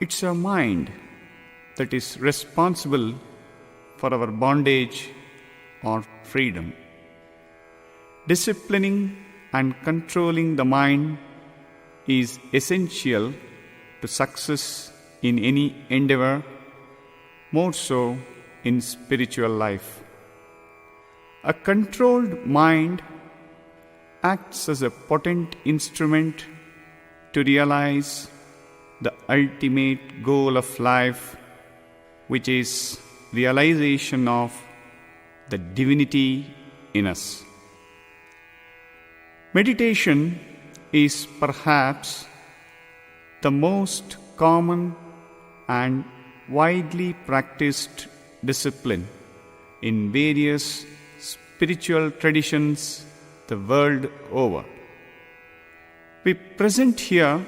It's a mind that is responsible for our bondage or freedom. Disciplining and controlling the mind is essential to success in any endeavor, more so in spiritual life. A controlled mind acts as a potent instrument to realize the ultimate goal of life, which is realization of the divinity in us. Meditation is perhaps the most common and widely practiced discipline in various spiritual traditions the world over. We present here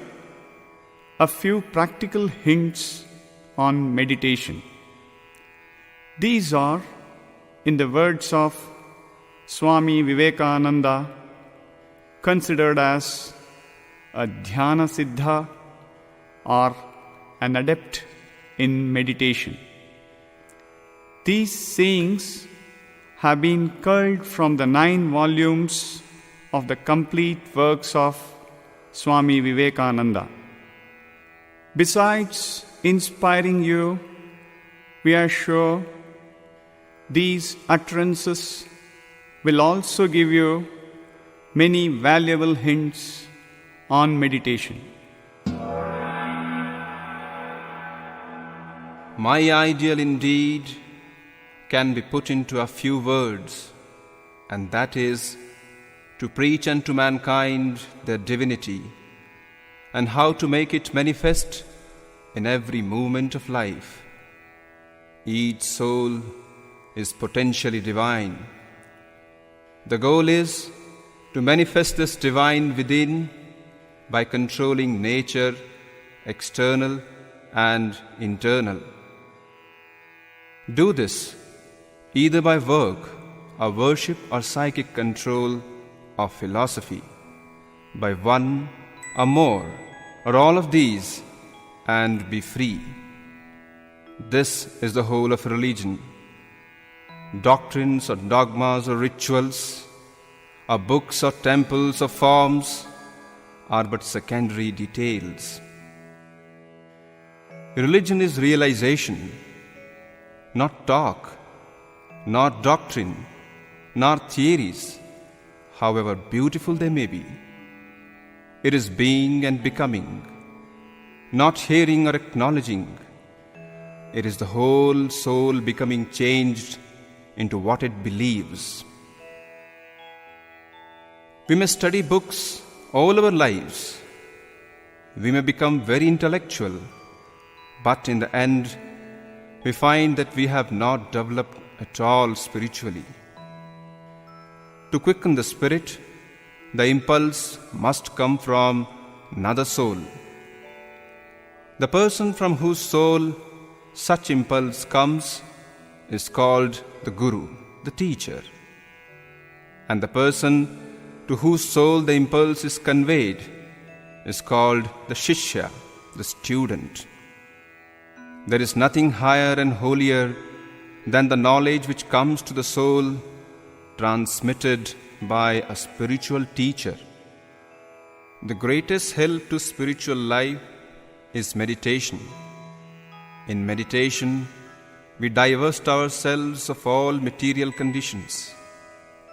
a few practical hints on meditation. These are, in the words of Swami Vivekananda, considered as a dhyana siddha or an adept in meditation. These sayings have been culled from the 9 volumes of the complete works of Swami Vivekananda. Besides inspiring you, we are sure these utterances will also give you many valuable hints on meditation. My ideal indeed can be put into a few words, and that is to preach unto mankind their divinity and how to make it manifest in every moment of life. Each soul is potentially divine. The goal is to manifest this divine within by controlling nature, external and internal. Do this either by work or worship or psychic control or philosophy, by one or more or all of these, and be free. This is the whole of religion. Doctrines or dogmas or rituals or books or temples or forms are but secondary details. Religion is realization, not talk, not doctrine, nor theories, however beautiful they may be. It is being and becoming, not hearing or acknowledging. It is the whole soul becoming changed into what it believes. We may study books all our lives. We may become very intellectual, but in the end, we find that we have not developed at all spiritually. To quicken the spirit, the impulse must come from another soul. The person from whose soul such impulse comes is called the Guru, the teacher. And the person to whose soul the impulse is conveyed is called the Shishya, the student. There is nothing higher and holier than the knowledge which comes to the soul transmitted by a spiritual teacher. The greatest help to spiritual life is meditation. In meditation, we divest ourselves of all material conditions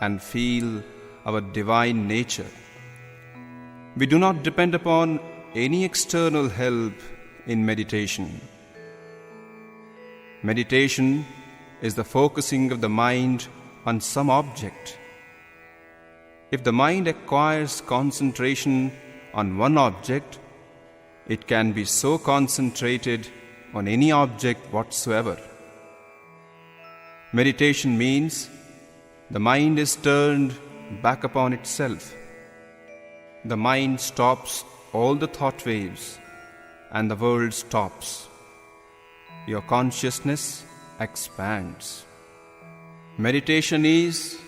and feel our divine nature. We do not depend upon any external help in meditation. Meditation is the focusing of the mind on some object. If the mind acquires concentration on one object, it can be so concentrated on any object whatsoever. Meditation means the mind is turned back upon itself. The mind stops all the thought waves and the world stops. Your consciousness expands. Meditation is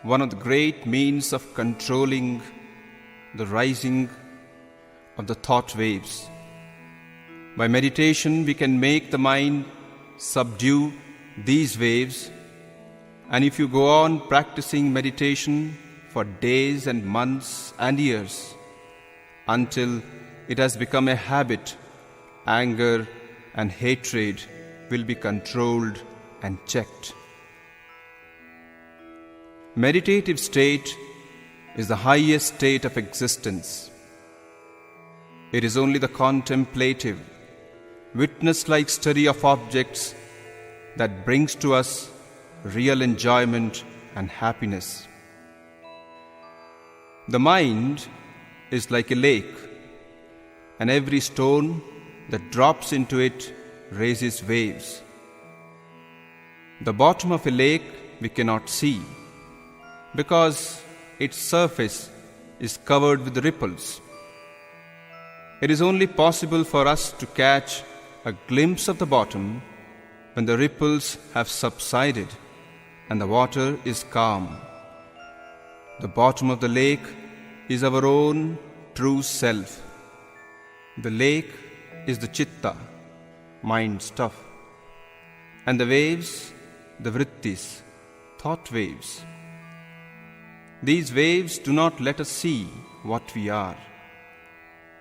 one of the great means of controlling the rising of the thought waves. By meditation, we can make the mind subdue these waves, and if you go on practicing meditation for days and months and years, until it has become a habit, anger and hatred will be controlled and checked. Meditative state is the highest state of existence. It is only the contemplative, witness-like study of objects that brings to us real enjoyment and happiness. The mind is like a lake, and every stone that drops into it raises waves. The bottom of a lake we cannot see, because its surface is covered with ripples. It is only possible for us to catch a glimpse of the bottom when the ripples have subsided and the water is calm. The bottom of the lake is our own true self. The lake is the chitta, mind stuff, and the waves, the vrittis, thought waves. These waves do not let us see what we are.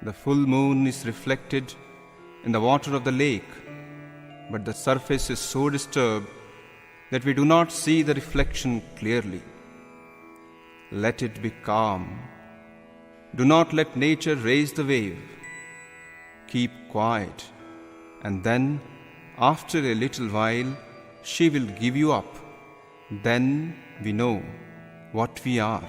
The full moon is reflected in the water of the lake, but the surface is so disturbed that we do not see the reflection clearly. Let it be calm. Do not let nature raise the wave. Keep quiet, and then, after a little while, she will give you up. Then we know what we are.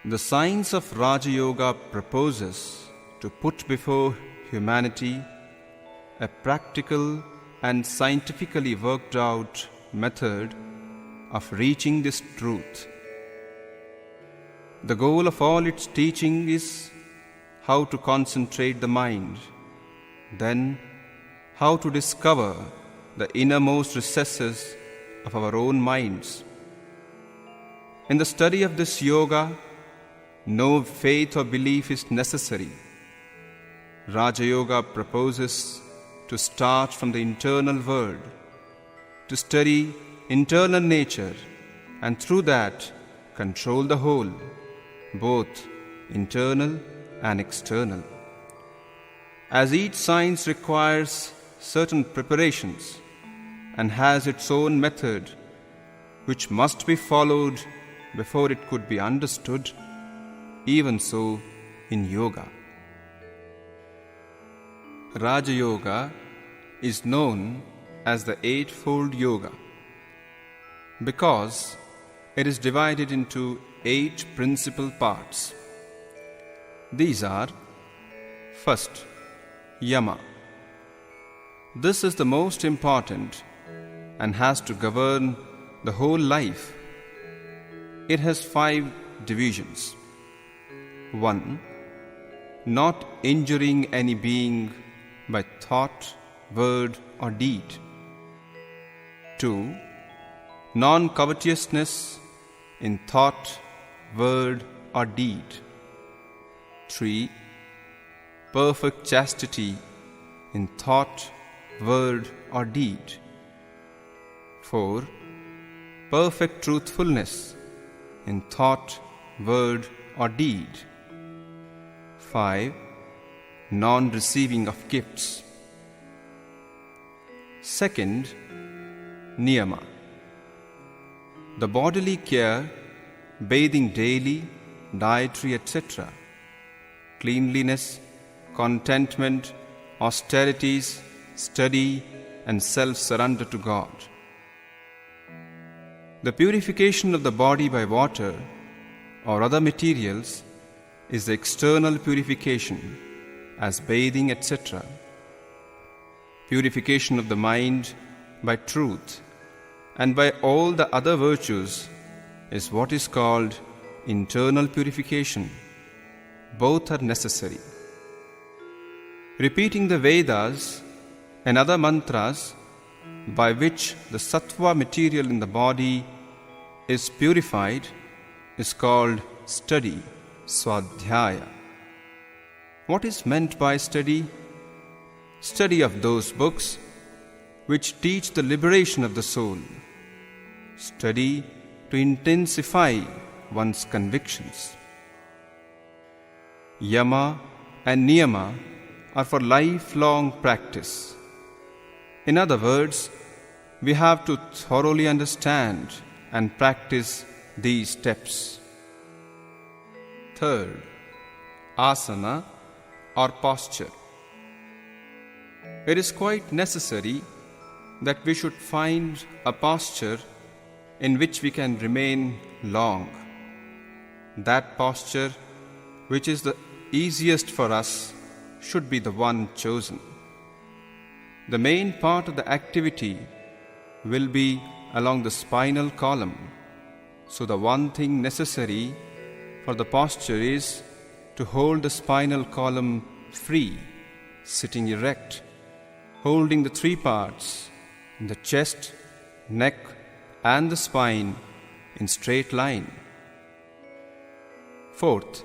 The science of Raja Yoga proposes to put before humanity a practical and scientifically worked out method of reaching this truth. The goal of all its teaching is how to concentrate the mind, then how to discover the innermost recesses of our own minds. In the study of this yoga, no faith or belief is necessary. Raja Yoga proposes to start from the internal world, to study internal nature, and through that control the whole, both internal and external. As each science requires certain preparations and has its own method which must be followed before it could be understood, even so in yoga. Raja Yoga is known as the Eightfold Yoga because it is divided into 8 principal parts. These are: first, Yama. This is the most important and has to govern the whole life. It has 5 divisions. 1. Not injuring any being by thought, word or deed. 2. Non-covetousness in thought, word or deed. 3. Perfect chastity in thought, word or deed. 4. Perfect truthfulness in thought, word or deed. 5. Non-receiving of gifts. Second, Niyama. The bodily care, bathing daily, dietary, etc. Cleanliness, contentment, austerities, study, and self-surrender to God. The purification of the body by water or other materials is the external purification, as bathing, etc. Purification of the mind by truth and by all the other virtues is what is called internal purification. Both are necessary. Repeating the Vedas and other mantras by which the sattva material in the body is purified is called study, swadhyaya. What is meant by study? study of those books which teach the liberation of the soul, study to intensify one's convictions. Yama and Niyama are for lifelong practice. In other words, we have to thoroughly understand and practice these steps. Third, asana or posture. It is quite necessary that we should find a posture in which we can remain long. That posture which is the easiest for us should be the one chosen. The main part of the activity will be along the spinal column. So the one thing necessary for the posture is to hold the spinal column free, sitting erect, holding the three parts, the chest, neck, and the spine in straight line. Fourth,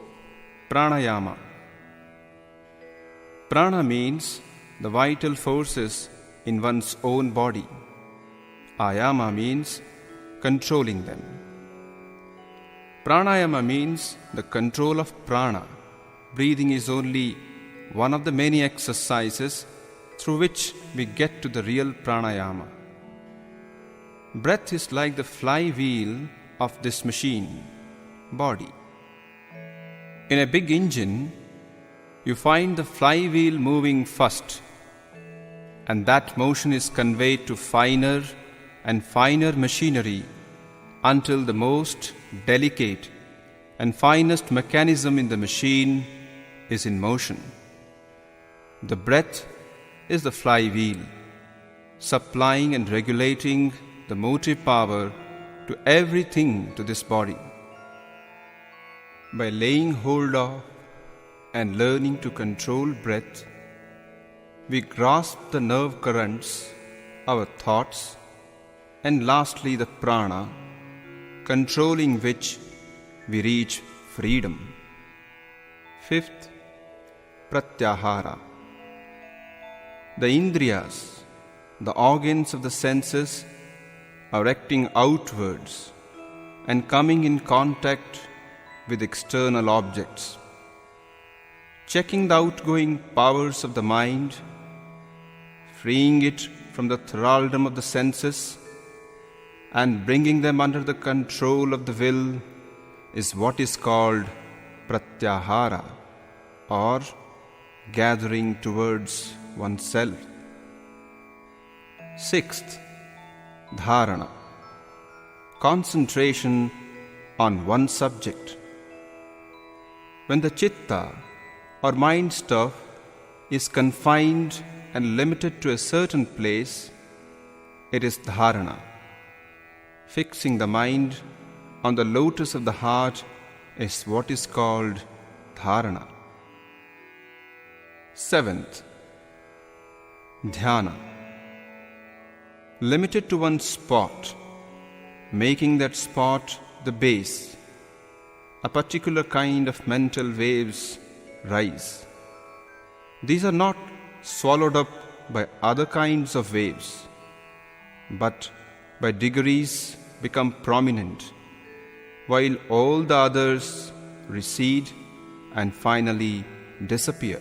pranayama. Prana means the vital forces in one's own body. Ayama means controlling them. Pranayama means the control of prana. Breathing is only one of the many exercises through which we get to the real pranayama. Breath is like the flywheel of this machine, body. In a big engine, you find the flywheel moving first, and that motion is conveyed to finer and finer machinery until the most delicate and finest mechanism in the machine is in motion. The breath is the flywheel, supplying and regulating the motive power to everything to this body. By laying hold of and learning to control breath, we grasp the nerve currents, our thoughts, and lastly the prana, controlling which we reach freedom. Fifth, pratyahara. The indriyas, the organs of the senses, are acting outwards and coming in contact with external objects, checking the outgoing powers of the mind, freeing it from the thraldom of the senses, and bringing them under the control of the will is what is called pratyahara, or gathering towards oneself. Sixth, dharana. Concentration on one subject. When the chitta or mind stuff is confined and limited to a certain place, it is dharana. Fixing the mind on the lotus of the heart is what is called dharana. Seventh, dhyana. Limited to one spot, making that spot the base, a particular kind of mental waves rise. These are not swallowed up by other kinds of waves, but by degrees become prominent, while all the others recede and finally disappear.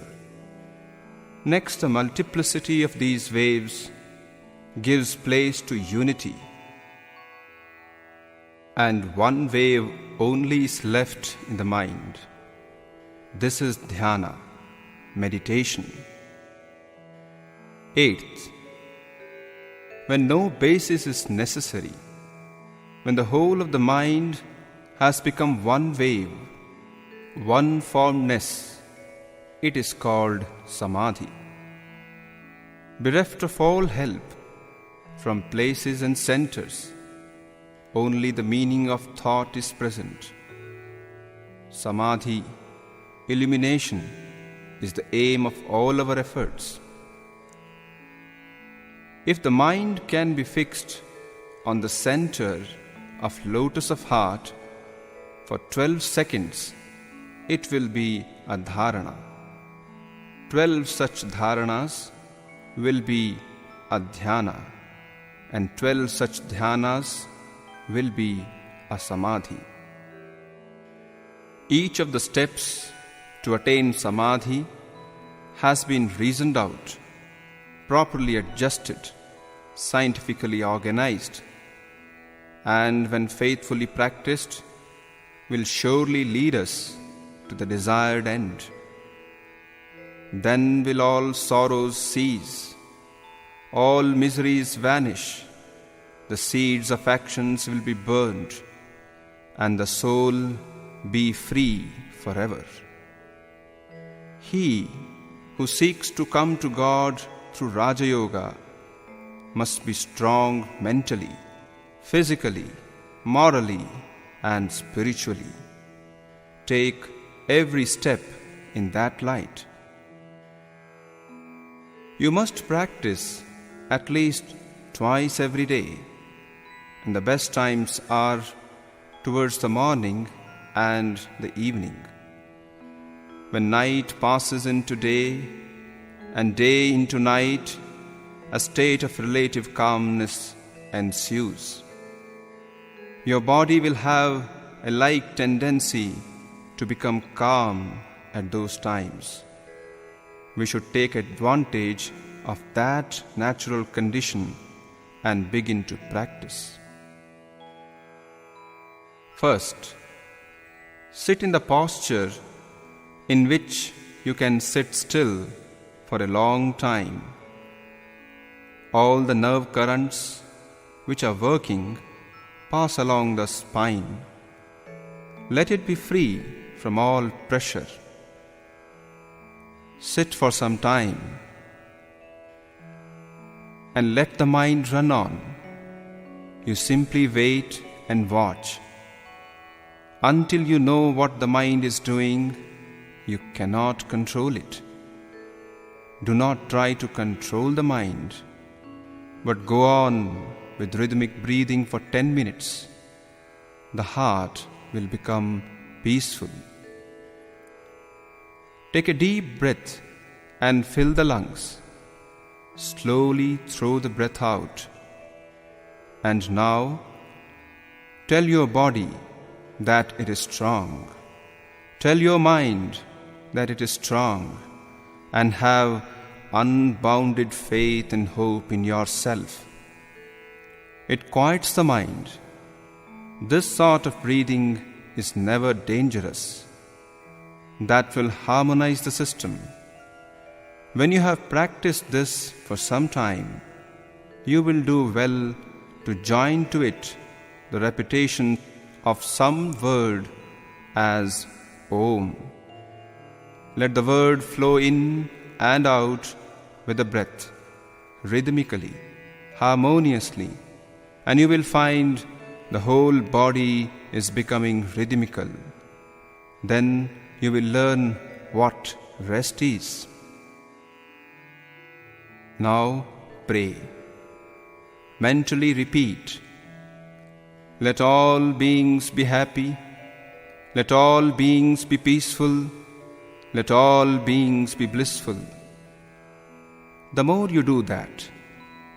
Next, the multiplicity of these waves gives place to unity, and one wave only is left in the mind. This is dhyana, meditation. Eighth, when no basis is necessary, when the whole of the mind has become one wave, one formness, it is called samadhi. Bereft of all help from places and centers, only the meaning of thought is present. Samadhi, illumination, is the aim of all our efforts. If the mind can be fixed on the center of lotus of heart for 12 seconds, it will be a dharana. 12 such dharanas will be a dhyana, and 12 such dhyanas will be a samadhi. Each of the steps to attain samadhi has been reasoned out, properly adjusted, scientifically organized, and when faithfully practiced, will surely lead us to the desired end. Then will all sorrows cease, all miseries vanish, the seeds of actions will be burned, and the soul be free forever. He who seeks to come to God through Raja Yoga must be strong mentally, physically, morally, and spiritually. Take every step in that light. You must practice at least twice every day, and the best times are towards the morning and the evening. When night passes into day and day into night, a state of relative calmness ensues. Your body will have a like tendency to become calm at those times. We should take advantage of that natural condition and begin to practice. First, sit in the posture in which you can sit still for a long time. All the nerve currents which are working pass along the spine. Let it be free from all pressure. Sit for some time and let the mind run on. You simply wait and watch. Until you know what the mind is doing, you cannot control it. Do not try to control the mind, but go on with rhythmic breathing for 10 minutes. The heart will become peaceful. Take a deep breath and fill the lungs. Slowly throw the breath out. And now, tell your body that it is strong. Tell your mind that it is strong, and have unbounded faith and hope in yourself. It quiets the mind. This sort of breathing is never dangerous. That will harmonize the system. When you have practiced this for some time, you will do well to join to it the repetition of some word as Om. Let the word flow in and out with the breath, rhythmically, harmoniously, and you will find the whole body is becoming rhythmical. Then you will learn what rest is. Now pray. Mentally repeat, let all beings be happy, let all beings be peaceful, let all beings be blissful. The more you do that,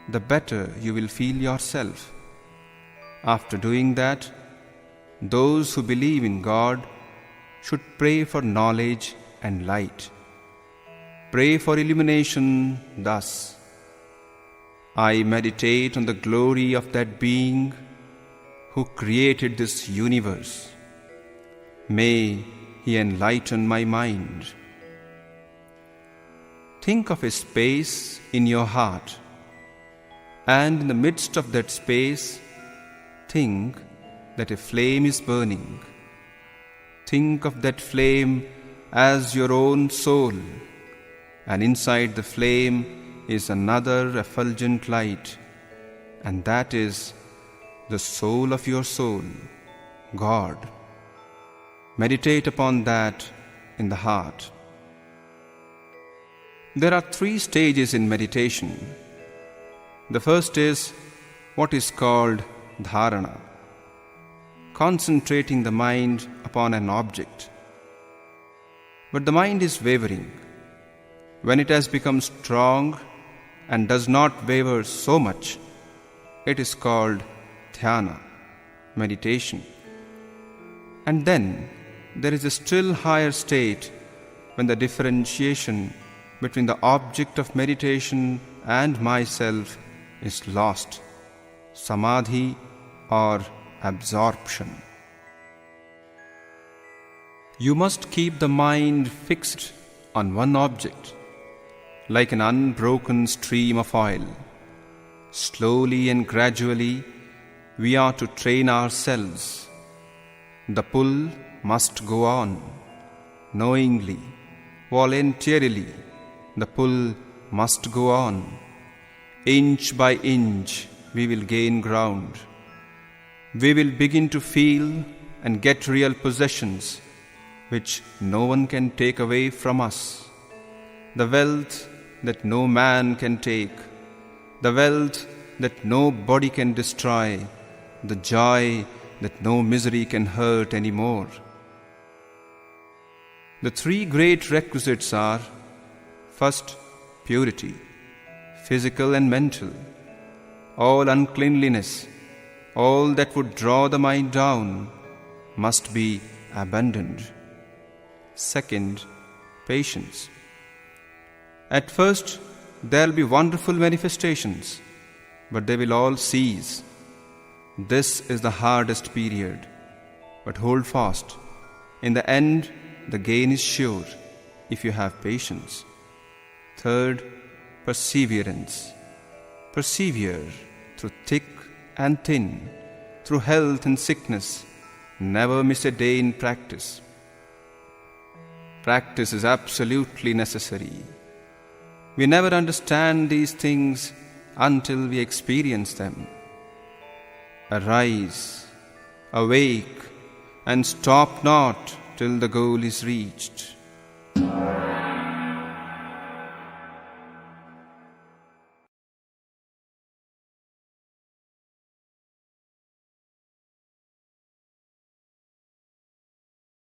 the better you will feel yourself. After doing that, those who believe in God should pray for knowledge and light. Pray for illumination thus: I meditate on the glory of that being who created this universe. May he enlighten my mind. Think of a space in your heart, and in the midst of that space, think that a flame is burning. Think of that flame as your own soul, and inside the flame is another effulgent light, and that is the soul of your soul, God. Meditate upon that in the heart. There are 3 stages in meditation. The first is what is called dharana, concentrating the mind upon an object. But the mind is wavering. When it has become strong and does not waver so much, it is called dhyana, meditation. And then there is a still higher state when the differentiation between the object of meditation and myself is lost, samadhi or absorption. You must keep the mind fixed on one object, like an unbroken stream of oil. Slowly and gradually, we are to train ourselves. The pull must go on. Knowingly, voluntarily, the pull must go on. Inch by inch, we will gain ground. We will begin to feel and get real possessions which no one can take away from us. The wealth that no man can take, the wealth that nobody can destroy, the joy that no misery can hurt anymore. The three great requisites are: first, purity, physical and mental. All uncleanliness, all that would draw the mind down, must be abandoned. Second, patience. At first, there will be wonderful manifestations, but they will all cease. This is the hardest period, but hold fast. In the end, the gain is sure if you have patience. Third, perseverance. Persevere through thick and thin, through health and sickness. Never miss a day in practice. Practice is absolutely necessary. We never understand these things until we experience them. Arise, awake, and stop not till the goal is reached.